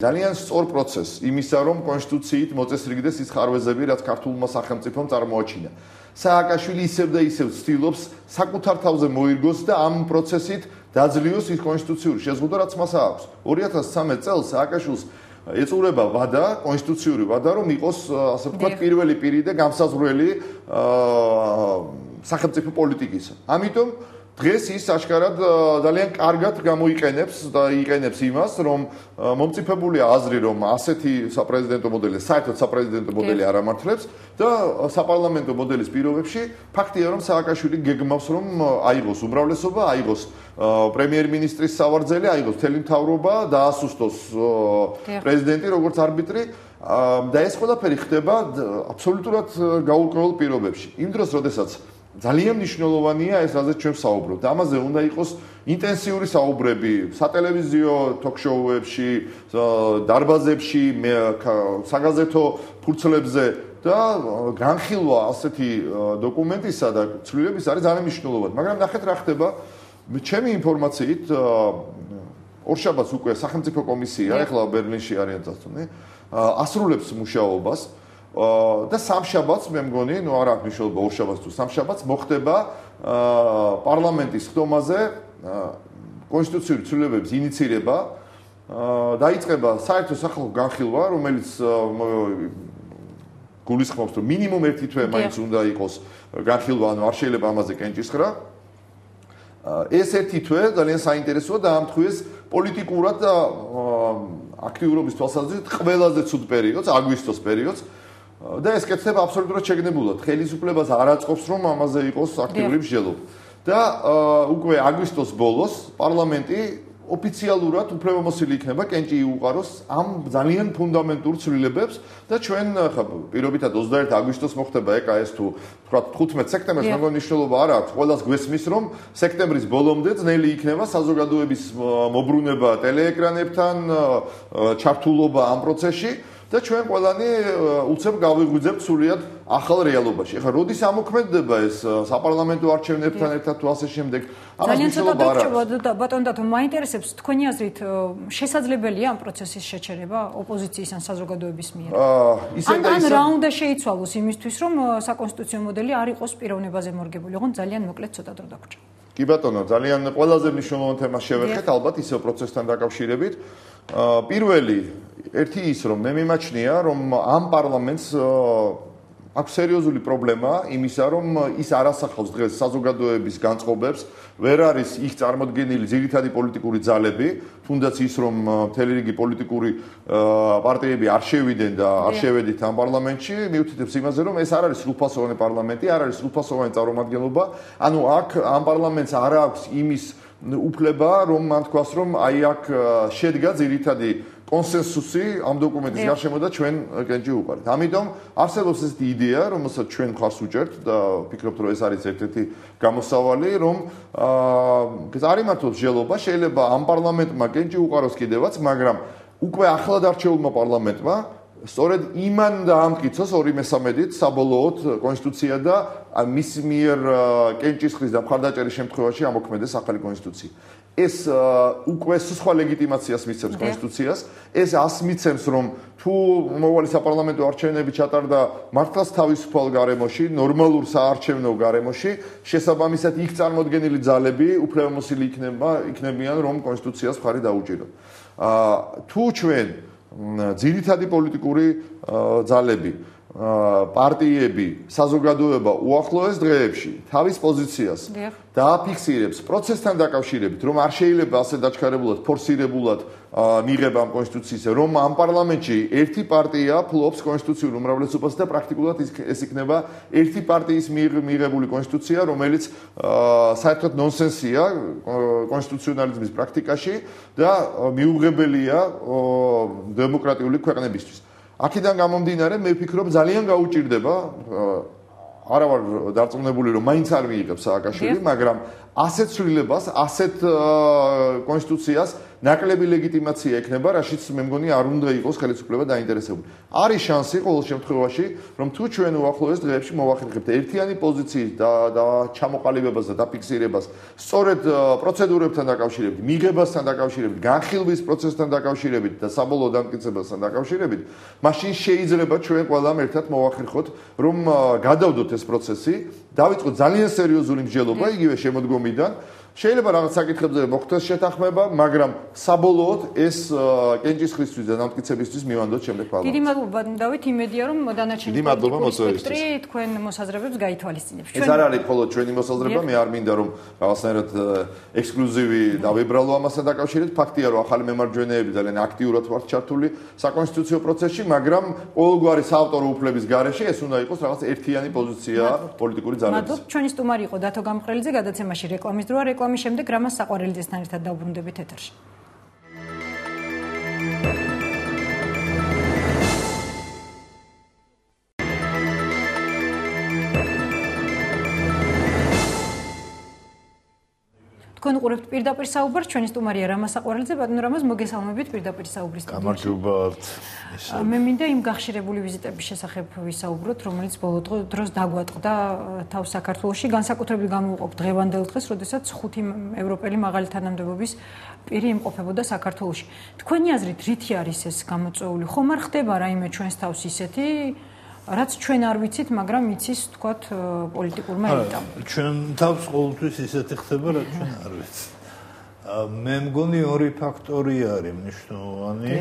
ძალიან სწორ პროცესს იმისა, რომ კონსტიტუციით მოწესრიგდეს ის ხარვეზები, რაც ქართულმა სახელმწიფომ წარმოაჩინა. სააკაშვილი ისევ და ისევ ცდილობს საკუთარ თავზე მოირგოს და ამ პროცესით დაძლიოს ის კონსტიტუციური შეზღუდვა, რაც მას აქვს. 2013 წელს სააკაშვილს ეწურება ვადა, კონსტიტუციური ვადა, რომ იყოს, ასე ვთქვათ, პირველი პირი და გამსაზღვრელი სახელმწიფო პოლიტიკისა. ამიტომ დღეს ის აშკარად ძალიან კარგად გამოიყენებს და იყენებს იმას, რომ მომწიფებულია აზრი, რომ ასეთი საპრეზიდენტო მოდელი, საერთოდ საპრეზიდენტო მოდელი არ ამართლებს და საპარლამენტო მოდელის პირობებში ფაქტია, რომ სააკაშვილი გეგმავს, რომ აიღოს უმრავლესობა, აიღოს პრემიერ-მინისტრის სავარძელი, აიღოს მთელი მთავრობა, დაასუსტოს პრეზიდენტი როგორც არბიტრი და ეს ყველაფერი ხდება აბსოლუტურად გაურკვეველ პირობებში. იმ დროს, როდესაც ძალიან მნიშვნელოვანია ეს, რაზეც ჩვენ ვსაუბრობთ. ამაზე უნდა იყოს ინტენსიური საუბრები სატელევიზიო ток-შოუებში, დარბაზებში, საგაზეთო ფურცლებზე და განხილვა ასეთი დოკუმენტისა და ცვლილების არის ძალიან მნიშვნელოვანი. მაგრამ ნახეთ რა ხდება. ჩემი ინფორმაციით ორშაბათს უკვე სახელმწიფო კომისია, ეხლა ბერლინში არიან წასული, ასრულებს მუშაობას. და სამშაბათს მე მგონი, ნუ არ აქვს მნიშვნელობა ორშაბათს თუ სამშაბათს მოხდება პარლამენტის ხდომაზე კონსტიტუციური ცვლილებების ინიცირება, დაიწყება საერთო სახალხო განხილვა, რომელიც გულისხმობს, რომ მინიმუმ 1 თვე მაინც უნდა იყოს განხილვა, ანუ არ შეიძლება ამაზე კენჭისხრა. ეს 1 თვე ძალიან საინტერესოა და ამთხვიეს პოლიტიკურად და აქტიურობის თვალსაზრისით ყველაზე ცუდ პერიოდს, აგვისტოს პერიოდს. და ეს კეთდება აბსოლუტურად შეგნებულად. ხელისუფლებას არ აწყობს, რომ ამაზე იყოს აქტიური მსჯელობა. და უკვე აგვისტოს ბოლოს პარლამენტი ოფიციალურად უფლებამოსილი იქნება კენჭი იუყაროს ამ ძალიან ფუნდამენტურ ცვლილებებს და ჩვენ ხა პირობითად 21 აგვისტოს მოხდება ეკა ეს თუ ვთქვათ 15 სექტემბერს მეგონი მნიშვნელობა არ აქვს. ყველას გვესმის, რომ სექტემბრის ბოლომდე ძნელი იქნება საზოგადოების მობრუნება ტელეეკრანებთან, ჩართულობა ამ პროცესში. და ჩვენ ყველანი უცებ გავიღვიძებთ სულიად ახალ რეალობაში. ეხლა როდის ამოქმედდება ეს საპარლამენტო არჩევნებთან ერთად თუ ასე შემდეგ? ამას მნიშვნელობა არ აქვს. და ბატონ დათო, მაინტერესებს თქვენი აზრით შესაძლებელია ამ პროცესის შეჩერება ოპოზიციის ან საზოგადოების მიერ? ან რა უნდა შეიცვალოს იმისთვის, რომ საკონსტიტუციო მოდელი არ იყოს პიროვნებაზე მორგებული? ოღონდ ძალიან მოკლედ ცოტა დრო დაგვრჩა. კი ბატონო, ძალიან ყველაზე მნიშვნელოვან თემას შევეხეთ, ალბათ ისევ პროცესთან დაკავშირებით. პირველი ერთი ის, რომ მე მიმაჩნია, რომ ამ პარლამენტს აქვს სერიოზული პრობლემა იმისა, რომ ის არ ასახავს დღეს საზოგადოების განწყობებს, ვერ არის იქ წარმოდგენილი ძირითადი პოლიტიკური ძალები, თუნდაც ის, რომ მთელი რიგი პოლიტიკური პარტიები არ შევიდნენ და არ შევედით ამ პარლამენტში, მიუთითებს იმაზე, რომ ეს არ არის სრულფასოვანი პარლამენტი, არ არის სრულფასოვანი წარმომადგენლობა, ანუ აქ ამ პარლამენტს არ აქვს იმის უფლება, რომ მან თქვას, რომ აი აქ შედგა ძირითადი კონსენსუსი ამ დოკუმენტის გარშემო და ჩვენ კენჭი უყარეთ. ამიტომ არსებობს ესეთი იდეა, რომელსაც ჩვენ მხარს უჭერთ და ვფიქრობთ, რომ ეს არის ერთ-ერთი გამოსავალი, რომ არ იმართოს მსჯელობა, შეიძლება ამ პარლამენტმა კენჭი უყაროს კიდევაც, მაგრამ უკვე ახლად არჩეულმა პარლამენტმა სწორედ იმან დაამტკიცოს 2/3-ით საბოლოოდ კონსტიტუცია და მის მიერ კენჭისყრის და მხარდაჭერის შემთხვევაში ამოქმედეს ახალი კონსტიტუცია. ეს უკვე სხვა ლეგიტიმაციას მისცემს კონსტიტუციას, ეს მიცემს, რომ თუ მომავალი საპარლამენტო არჩევნები ჩატარდა მართლაც თავისუფალ გარემოში, ნორმალურ საარჩევნო გარემოში, შესაბამისად იქ წარმოდგენილი ძალები უფლებამოსილი იქნებიან, რომ კონსტიტუციას მხარი დაუჭირონ. თუ ჩვენ ძირითადი პოლიტიკური ძალები, პარტიები, საზოგადოება უახლოეს დღეებში თავის პოზიციას დააფიქსირებს პროცესთან დაკავშირებით, რომ არ შეიძლება ასე დაჩქარებულად, ფორსირებულად მიიღება ამ კონსტიტუციის, რომ ამ პარლამენტში ერთი პარტია ფლობს კონსტიტუციურ უმრავლესობას და პრაქტიკულად ეს იქნება ერთი პარტიის მიიღებული კონსტიტუცია, რომელიც საერთოდ ნონსენსია კონსტიტუციონალიზმის პრაქტიკაში და მიუღებელია დემოკრატიული ქვეყნებისთვის. აქედან გამომდინარე, მე ვფიქრობ, ძალიან გაუჭირდება, არა ვარ დარწმუნებული, რომ მაინც არ მიიღებს სააკაშვილი, მაგრამ ასეთ ცვლილებას, ასეთ კონსტიტუციას ნაკლები ლეგიტიმაცია ექნება, რაშიც მე მგონი არ უნდა იყოს ხელისუფლება დაინტერესებული. არის შანსი ყოველ შემთხვევაში, რომ თუ ჩვენ უახლოეს დღეებში მოვახერხებთ ერთიანი პოზიციით და ჩამოყალიბებას და დაფიქსირებას, სწორედ პროცედურებთან დაკავშირებით, მიღებასთან დაკავშირებით, განხილვის პროცესთან დაკავშირებით და საბოლოო დამტკიცებასთან დაკავშირებით, მაშინ შეიძლება ჩვენ ყველამ ერთად მოვახერხოთ, რომ გადავდოთ ეს პროცესი, დავიწყოთ ძალიან სერიოზული მსჯელობა იგივე შემოდგომიდან. შეიძლება რაღაც საკითხებზე მოხდეს შეთანხმება, მაგრამ საბოლოოდ ეს კენჭისყრისთვის და დამტკიცებისთვის მივანდოთ შემდეგ პარლამენტს. დიდი მადლობა დავით, იმედია რომ დანარჩენი სპექტრი თქვენ მოსაზრებებს გაითვალისწინებს. ეს არ არის მხოლოდ ჩვენი მოსაზრება, მე არ მინდა რომ რაღაცნაირად ექსკლუზივი დავიბრალო ამასთან დაკავშირებით. ფაქტია რომ ახალი მემარჯვენეები ძალიან აქტიურად ვართ ჩართული საკონსტიტუციო პროცესში, მაგრამ ყოველგვარი საავტორო უფლების გარეშე ეს უნდა იყოს რაღაც ერთიანი პოზიცია პოლიტიკური ძალების. მადლობა, ჩვენი სტუმარი იყო დათო გამყრელიძე, გადაცემაში რეკლამის დროა. რეკლამის შემდეგ რამაზ საყვარელიძესთან ერთად დავბრუნდებით ეთერში. თქვენ უყურებთ პირდაპირ საუბარს, ჩვენი სტუმარია რამაზ საყვარელიძე, ბატონო რამაზ, მოგესალმებით პირდაპირ საუბრის სტუდიაში. გამარჯობათ. მე მინდა იმ გახშირებული ვიზიტების შესახებ ვისაუბროთ, რომელიც ბოლო დროს დაგვატყდა თავს საქართველოში, განსაკუთრებით გამოვყოფ დღევანდელ დღეს, როდესაც 5 ევროპელი მაღალი თანამდებობის პირი იმყოფებოდა საქართველოში. თქვენი აზრით, რითი არის ეს გამოწვეული? ხომ არ ხდება რაიმე ჩვენს თავს ისეთი, რაც ჩვენ არ ვიცით, მაგრამ იცის, თქვათ, პოლიტიკურმა ელიტამ. ჩვენ თავს ყოველთვის ისეთი ხდება, რაც ჩვენ არ ვიცით. მე მგონი ორი ფაქტორი არის მნიშვნელოვანი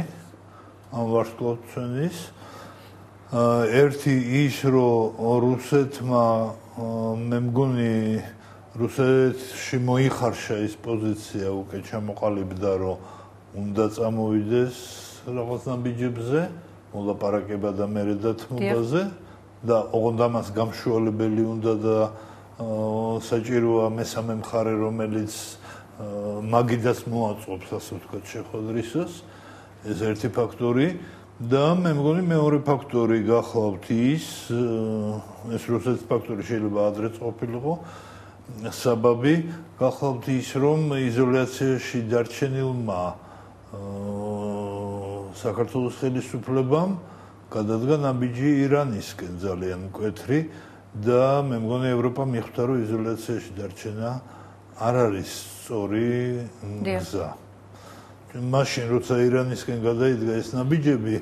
ამ ვარსკვლავთმცემლის. ერთი ის, რომ რუსეთმა მე მგონი რუსეთში მოიხარშა ის პოზიცია უკვე ჩამოყალიბდა, რომ უნდა წამოვიდეს რაღაც ნაბიჯებზე, მოლაპარაკება და მერე დათმობაზე და ოღონდ ამას გამშვალებელი უნდა და საჭიროა მესამე მხარე, რომელიც მაგიდას მოაწყობს, ასე ვთქვათ, შეხვედრისას. ეს ერთი ფაქტორი და მე მგონი მეორე ფაქტორი გახლავთ ის რუსეთის ფაქტორი შეიძლება ადრეც ყოფილიყო საბაბი გახლავთ ის რომ იზოლაციაში დარჩენილმა საქართველოს ხელისუფლებამ გადადგა ნაბიჯი ირანისკენ ძალიან მკვეთრი და მე მგონი ევროპა მიხვდა რომ იზოლაციაში დარჩენა არ არის სწორი გზა. მაშინ როცა ირანისკენ გადაიდგა ეს ნაბიჯები,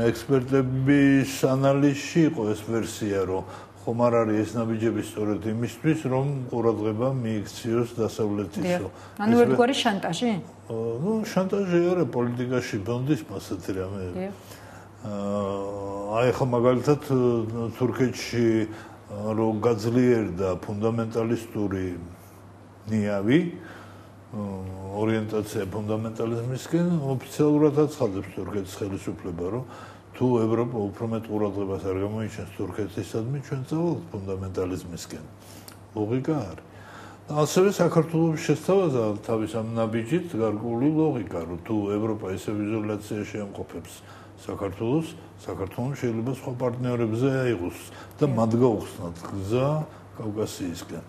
ექსპერტების ანალიზში იყო ეს ვერსია, რომ ხომ არ არის ეს ნაბიჯები სწორედ იმისთვის, რომ ყურადღება მიიქციოს დასავლეთისო. ანუ ერთგვარი შანტაჟი? ნუ შანტაჟი არა პოლიტიკაში ბონდის მასეთი რამე. აი ხა მაგალითად თურქეთში რომ გაძლიერდა ფუნდამენტალისტური ნიავი ორიენტაცია ფუნდამენტალიზმისკენ ოფიციალურად აცხადებს თურქეთის ხელისუფლება, რომ თუ ევროპა უფრო მეტ ყურადღებას არ გამოიჩენს თურქეთისადმი, ჩვენ წავალთ ფუნდამენტალიზმისკენ. ლოგიკა არის. ასევე საქართველოს შესთავაზა თავის ამ ნაბიჯით გარკვეული ლოგიკა, რომ თუ ევროპა ისევ იზოლაციაში ამყოფებს საქართველოს, საქართველოს შეიძლება სხვა პარტნიორებზე აიღოს და მათ გაუხსნათ გზა კავკასიისკენ.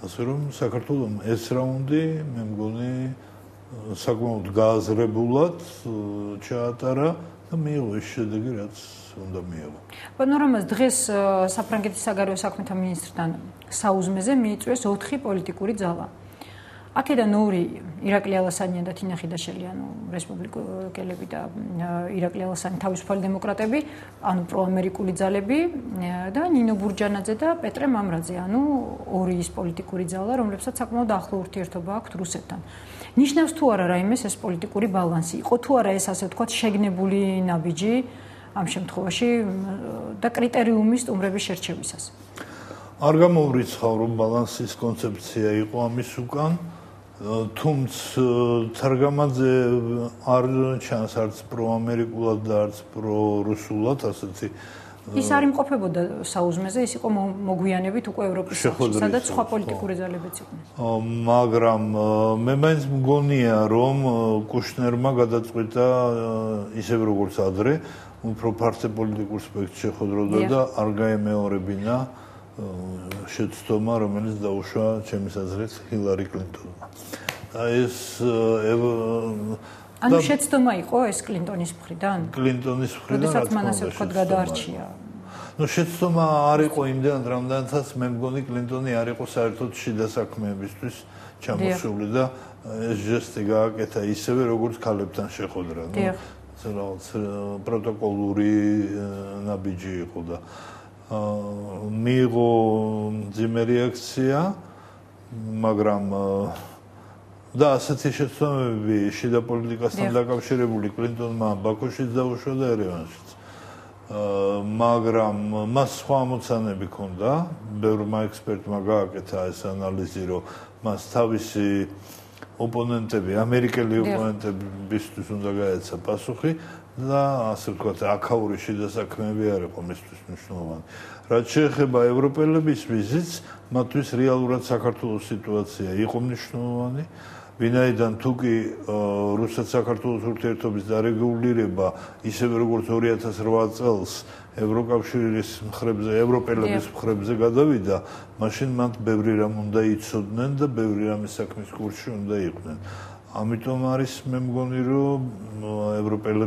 ასე რომ საქართველოს ეს რაუნდი მე მგონი საკმაოდ გააზრებულად ჩაატარა და მიიღო ის შედეგი, რაც უნდა მიიღო. პანორამას დღეს საფრანგეთის საგარეო საქმეთა მინისტრთან საუზმეზე მიიწვიეს 4 პოლიტიკური ძალა. აქედან 2 ირაკლი ალასანიანი და თინა ხიდაშელი, ანუ რესპუბლიკელები და ირაკლი ალასანი თავისუფალი დემოკრატები, ანუ პროამერიკული ძალები და ნინო ბურჯანაძე და პეტრე მამრაძე, ანუ 2 ის პოლიტიკური ძალა, რომლებსაც საკმაოდ ახლო ურთიერთობა აქვთ რუსეთთან. ნიშნავს თუ არა რაიმეს ეს პოლიტიკური ბალანსი? იყო თუ არა ეს ასე ვთქვათ შეგნებული ნაბიჯი ამ შემთხვევაში და კრიტერიუმის სტუმრების შერჩევისას? არ გამოვრიცხავ რომ ბალანსის კონცეფცია იყო ამის უკან. თუმცა თარგამაძე არ ჩანს არც პროამერიკულად და არც პრორუსულად, ასეთი ის არ იმყოფებოდა საუზმეზე, ის იყო მოგვიანებით უკვე ევროპის საბჭოში, სადაც სხვა პოლიტიკური ძალებიც იყვნენ. მაგრამ მე მაინც მგონია, რომ კუშნერმა გადაწყვიტა ისევ როგორც ადრე, უფრო ფართე პოლიტიკურ სპექტრს შეხვედროდა და არ გაემეორებინა შეცდომა, რომელიც დაუშვა ჩემი აზრით ჰილარი კლინტონმა. ეს ანუ შეცდომა იყო ეს კლინტონის მხრიდან? კლინტონის მხრიდან როდესაც მან ასე ვთქვათ გადაარჩია. Ну, შეცდომა არ იყო იმდენად, რამდენადაც მე მგონი კლინტონი არ იყო საერთოდ შიდა საქმეებისთვის ჩამოსული და ეს ჟესტი გააკეთა ისევე, როგორც ქალებთან შეხვედრა. რაღაც პროტოკოლური ნაბიჯი იყო და მიიღო ძიმე რეაქცია, მაგრამ და ასეთი შეცდომები შიდა პოლიტიკასთან დაკავშირებული კლინტონმა ბაქოშიც დაუშვა და ერევანშიც. მაგრამ მას სხვა ამოცანები ჰქონდა, ბევრმა ექსპერტმა გააკეთა ეს ანალიზი, რომ მას თავისი ოპონენტები, ამერიკელი ოპონენტებისთვის უნდა გაეცა პასუხი და ასე ვთქვათ, აქაური შიდა საქმეები არ იყო მისთვის მნიშვნელოვანი. რაც შეეხება ევროპელების ვიზიტს, მათთვის რეალურად საქართველოს სიტუაცია იყო მნიშვნელოვანი. ვინაიდან თუკი რუსეთ-საქართველოს ურთიერთობის დარეგულირება ისევე როგორც 2008 წელს ევროკავშირის მხრებზე, ევროპელების მხრებზე გადავიდა, მაშინ მათ ბევრი რამ უნდა იცოდნენ და ბევრი რამის საქმის კურსში უნდა იყვნენ. ამიტომ არის მე მგონი, რომ ევროპელები